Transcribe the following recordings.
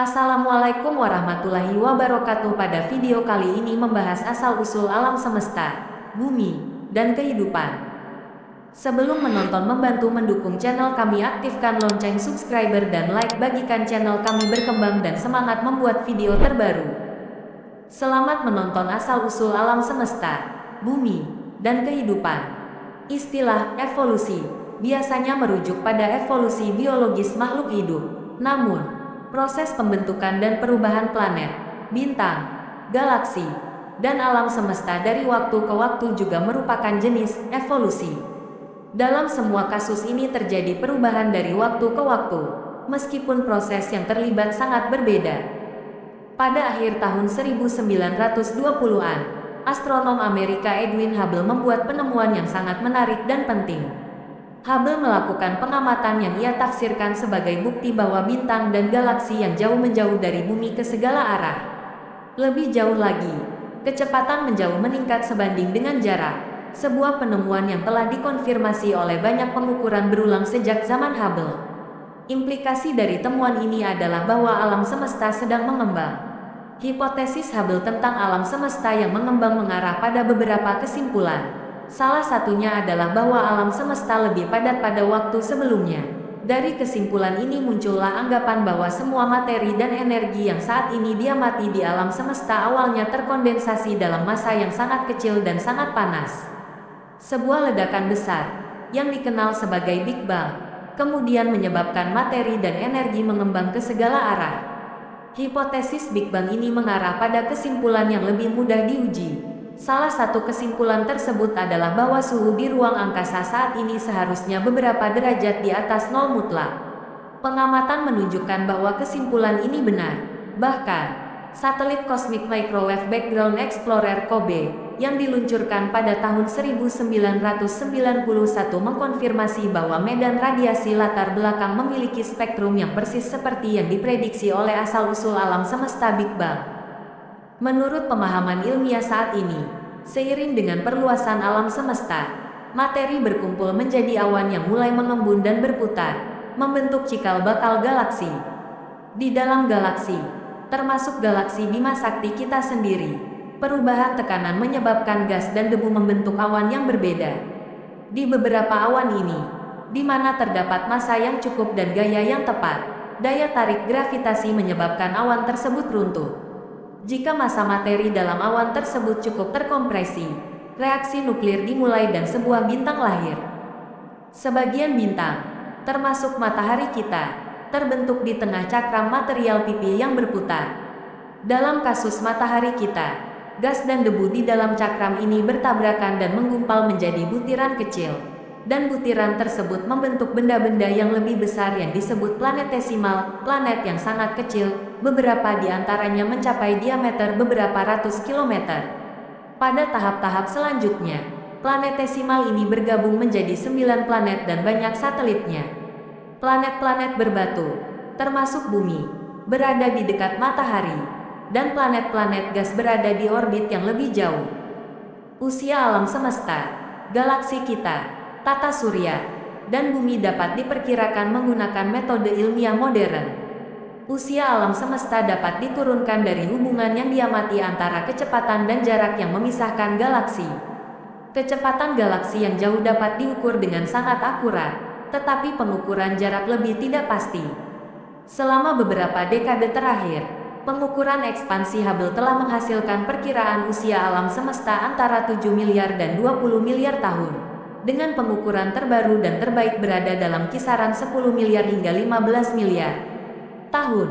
Assalamualaikum warahmatullahi wabarakatuh. Pada video kali ini membahas asal-usul alam semesta, bumi, dan kehidupan. Sebelum menonton, membantu mendukung channel kami, aktifkan lonceng subscriber dan like, bagikan channel kami berkembang dan semangat membuat video terbaru. Selamat menonton asal-usul alam semesta, bumi, dan kehidupan. Istilah evolusi biasanya merujuk pada evolusi biologis makhluk hidup. Namun, proses pembentukan dan perubahan planet, bintang, galaksi, dan alam semesta dari waktu ke waktu juga merupakan jenis evolusi. Dalam semua kasus ini terjadi perubahan dari waktu ke waktu, meskipun proses yang terlibat sangat berbeda. Pada akhir tahun 1920-an, astronom Amerika Edwin Hubble membuat penemuan yang sangat menarik dan penting. Hubble melakukan pengamatan yang ia tafsirkan sebagai bukti bahwa bintang dan galaksi yang jauh menjauh dari bumi ke segala arah. Lebih jauh lagi, kecepatan menjauh meningkat sebanding dengan jarak. Sebuah penemuan yang telah dikonfirmasi oleh banyak pengukuran berulang sejak zaman Hubble. Implikasi dari temuan ini adalah bahwa alam semesta sedang mengembang. Hipotesis Hubble tentang alam semesta yang mengembang mengarah pada beberapa kesimpulan. Salah satunya adalah bahwa alam semesta lebih padat pada waktu sebelumnya. Dari kesimpulan ini muncullah anggapan bahwa semua materi dan energi yang saat ini diamati di alam semesta awalnya terkondensasi dalam masa yang sangat kecil dan sangat panas. Sebuah ledakan besar, yang dikenal sebagai Big Bang, kemudian menyebabkan materi dan energi mengembang ke segala arah. Hipotesis Big Bang ini mengarah pada kesimpulan yang lebih mudah diuji. Salah satu kesimpulan tersebut adalah bahwa suhu di ruang angkasa saat ini seharusnya beberapa derajat di atas nol mutlak. Pengamatan menunjukkan bahwa kesimpulan ini benar. Bahkan, satelit Cosmic Microwave Background Explorer (COBE) yang diluncurkan pada tahun 1991 mengkonfirmasi bahwa medan radiasi latar belakang memiliki spektrum yang persis seperti yang diprediksi oleh asal-usul alam semesta Big Bang. Menurut pemahaman ilmiah saat ini, seiring dengan perluasan alam semesta, materi berkumpul menjadi awan yang mulai mengembun dan berputar, membentuk cikal bakal galaksi. Di dalam galaksi, termasuk galaksi Bima Sakti kita sendiri, perubahan tekanan menyebabkan gas dan debu membentuk awan yang berbeda. Di beberapa awan ini, di mana terdapat massa yang cukup dan gaya yang tepat, daya tarik gravitasi menyebabkan awan tersebut runtuh. Jika massa materi dalam awan tersebut cukup terkompresi, reaksi nuklir dimulai dan sebuah bintang lahir. Sebagian bintang, termasuk matahari kita, terbentuk di tengah cakram material pipih yang berputar. Dalam kasus matahari kita, gas dan debu di dalam cakram ini bertabrakan dan menggumpal menjadi butiran kecil. Dan butiran tersebut membentuk benda-benda yang lebih besar yang disebut planetesimal, planet yang sangat kecil, beberapa di antaranya mencapai diameter beberapa ratus kilometer. Pada tahap-tahap selanjutnya, planetesimal ini bergabung menjadi 9 planet dan banyak satelitnya. Planet-planet berbatu, termasuk bumi, berada di dekat matahari, dan planet-planet gas berada di orbit yang lebih jauh. Usia alam semesta, galaksi kita, tata surya, dan bumi dapat diperkirakan menggunakan metode ilmiah modern. Usia alam semesta dapat diturunkan dari hubungan yang diamati antara kecepatan dan jarak yang memisahkan galaksi. Kecepatan galaksi yang jauh dapat diukur dengan sangat akurat, tetapi pengukuran jarak lebih tidak pasti. Selama beberapa dekade terakhir, pengukuran ekspansi Hubble telah menghasilkan perkiraan usia alam semesta antara 7 miliar dan 20 miliar tahun. Dengan pengukuran terbaru dan terbaik berada dalam kisaran 10 miliar hingga 15 miliar tahun.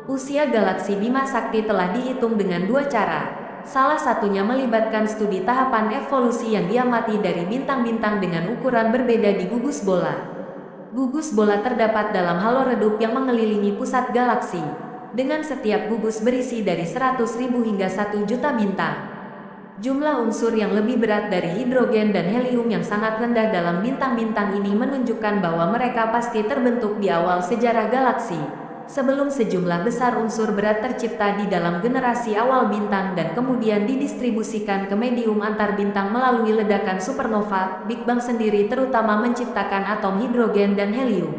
Usia galaksi Bima Sakti telah dihitung dengan dua cara. Salah satunya melibatkan studi tahapan evolusi yang diamati dari bintang-bintang dengan ukuran berbeda di gugus bola. Gugus bola terdapat dalam halo redup yang mengelilingi pusat galaksi, dengan setiap gugus berisi dari 100.000 hingga 1 juta bintang. Jumlah unsur yang lebih berat dari hidrogen dan helium yang sangat rendah dalam bintang-bintang ini menunjukkan bahwa mereka pasti terbentuk di awal sejarah galaksi, sebelum sejumlah besar unsur berat tercipta di dalam generasi awal bintang dan kemudian didistribusikan ke medium antar bintang melalui ledakan supernova. Big Bang sendiri terutama menciptakan atom hidrogen dan helium.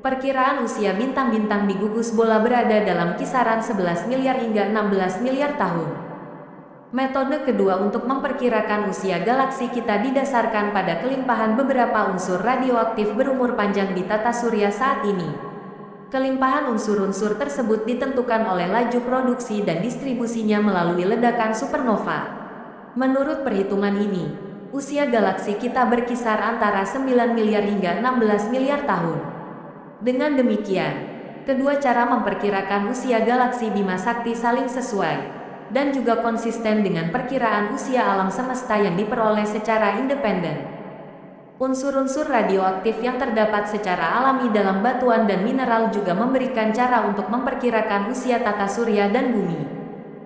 Perkiraan usia bintang-bintang di gugus bola berada dalam kisaran 11 miliar hingga 16 miliar tahun. Metode kedua untuk memperkirakan usia galaksi kita didasarkan pada kelimpahan beberapa unsur radioaktif berumur panjang di tata surya saat ini. Kelimpahan unsur-unsur tersebut ditentukan oleh laju produksi dan distribusinya melalui ledakan supernova. Menurut perhitungan ini, usia galaksi kita berkisar antara 9 miliar hingga 16 miliar tahun. Dengan demikian, kedua cara memperkirakan usia galaksi Bima Sakti saling sesuai, dan juga konsisten dengan perkiraan usia alam semesta yang diperoleh secara independen. Unsur-unsur radioaktif yang terdapat secara alami dalam batuan dan mineral juga memberikan cara untuk memperkirakan usia tata surya dan bumi.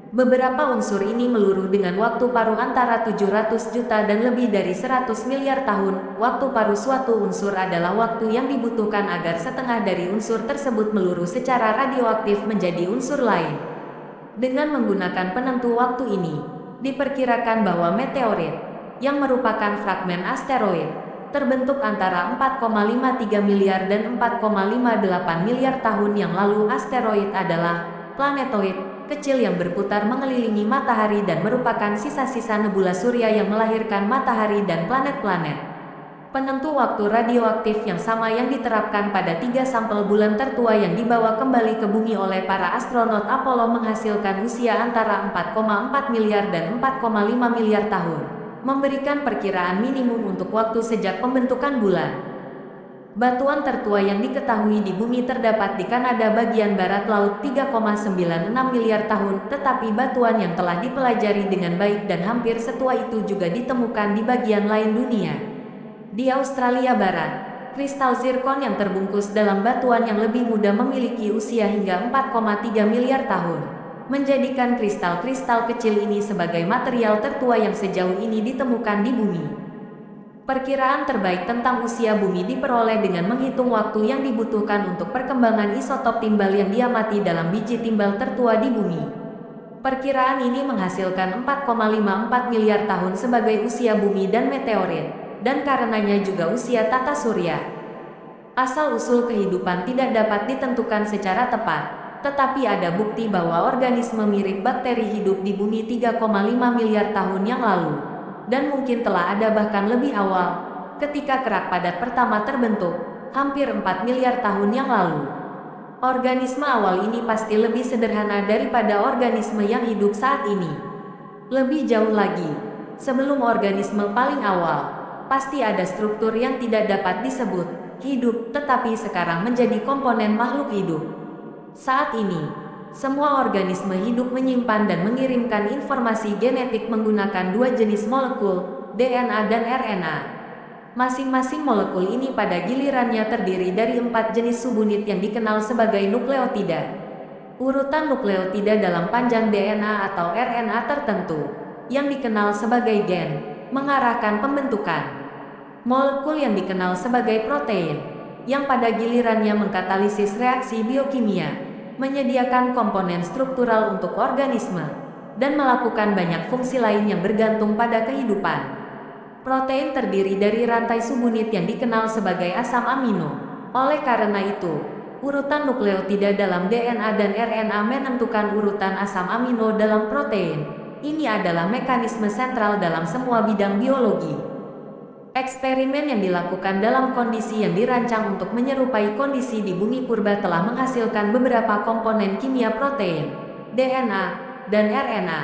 Beberapa unsur ini meluruh dengan waktu paruh antara 700 juta dan lebih dari 100 miliar tahun. Waktu paruh suatu unsur adalah waktu yang dibutuhkan agar setengah dari unsur tersebut meluruh secara radioaktif menjadi unsur lain. Dengan menggunakan penentu waktu ini, diperkirakan bahwa meteorit, yang merupakan fragmen asteroid, terbentuk antara 4,53 miliar dan 4,58 miliar tahun yang lalu. Asteroid adalah planetoid kecil yang berputar mengelilingi matahari dan merupakan sisa-sisa nebula surya yang melahirkan matahari dan planet-planet. Penentu waktu radioaktif yang sama yang diterapkan pada 3 sampel bulan tertua yang dibawa kembali ke bumi oleh para astronot Apollo menghasilkan usia antara 4,4 miliar dan 4,5 miliar tahun, memberikan perkiraan minimum untuk waktu sejak pembentukan bulan. Batuan tertua yang diketahui di bumi terdapat di Kanada bagian barat laut 3,96 miliar tahun, tetapi batuan yang telah dipelajari dengan baik dan hampir setua itu juga ditemukan di bagian lain dunia. Di Australia Barat, kristal zirkon yang terbungkus dalam batuan yang lebih muda memiliki usia hingga 4,3 miliar tahun, menjadikan kristal-kristal kecil ini sebagai material tertua yang sejauh ini ditemukan di bumi. Perkiraan terbaik tentang usia bumi diperoleh dengan menghitung waktu yang dibutuhkan untuk perkembangan isotop timbal yang diamati dalam biji timbal tertua di bumi. Perkiraan ini menghasilkan 4,54 miliar tahun sebagai usia bumi dan meteorit, dan karenanya juga usia tata surya. Asal-usul kehidupan tidak dapat ditentukan secara tepat, tetapi ada bukti bahwa organisme mirip bakteri hidup di bumi 3,5 miliar tahun yang lalu. Dan mungkin telah ada bahkan lebih awal, ketika kerak padat pertama terbentuk, hampir 4 miliar tahun yang lalu. Organisme awal ini pasti lebih sederhana daripada organisme yang hidup saat ini. Lebih jauh lagi, sebelum organisme paling awal, pasti ada struktur yang tidak dapat disebut hidup, tetapi sekarang menjadi komponen makhluk hidup. Saat ini, semua organisme hidup menyimpan dan mengirimkan informasi genetik menggunakan 2 jenis molekul, DNA dan RNA. Masing-masing molekul ini pada gilirannya terdiri dari 4 jenis subunit yang dikenal sebagai nukleotida. Urutan nukleotida dalam panjang DNA atau RNA tertentu, yang dikenal sebagai gen, mengarahkan pembentukan molekul yang dikenal sebagai protein, yang pada gilirannya mengkatalisis reaksi biokimia, menyediakan komponen struktural untuk organisme, dan melakukan banyak fungsi lain yang bergantung pada kehidupan. Protein terdiri dari rantai subunit yang dikenal sebagai asam amino. Oleh karena itu, urutan nukleotida dalam DNA dan RNA menentukan urutan asam amino dalam protein. Ini adalah mekanisme sentral dalam semua bidang biologi. Eksperimen yang dilakukan dalam kondisi yang dirancang untuk menyerupai kondisi di bumi purba telah menghasilkan beberapa komponen kimia protein, DNA, dan RNA.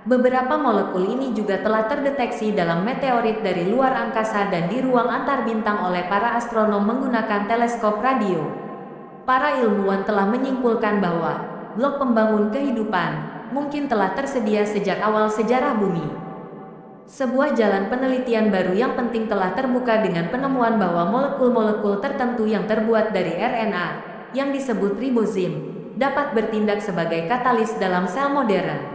Beberapa molekul ini juga telah terdeteksi dalam meteorit dari luar angkasa dan di ruang antar bintang oleh para astronom menggunakan teleskop radio. Para ilmuwan telah menyimpulkan bahwa blok pembangun kehidupan mungkin telah tersedia sejak awal sejarah bumi. Sebuah jalan penelitian baru yang penting telah terbuka dengan penemuan bahwa molekul-molekul tertentu yang terbuat dari RNA, yang disebut ribozim, dapat bertindak sebagai katalis dalam sel modern.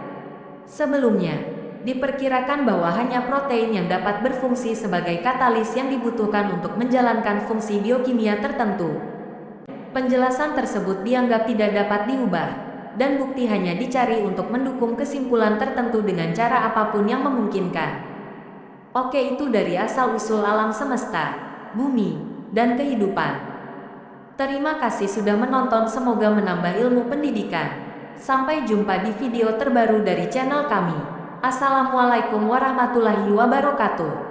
Sebelumnya, diperkirakan bahwa hanya protein yang dapat berfungsi sebagai katalis yang dibutuhkan untuk menjalankan fungsi biokimia tertentu. Penjelasan tersebut dianggap tidak dapat diubah, dan bukti hanya dicari untuk mendukung kesimpulan tertentu dengan cara apapun yang memungkinkan. Oke, itu dari asal-usul alam semesta, bumi, dan kehidupan. Terima kasih sudah menonton, semoga menambah ilmu pendidikan. Sampai jumpa di video terbaru dari channel kami. Assalamualaikum warahmatullahi wabarakatuh.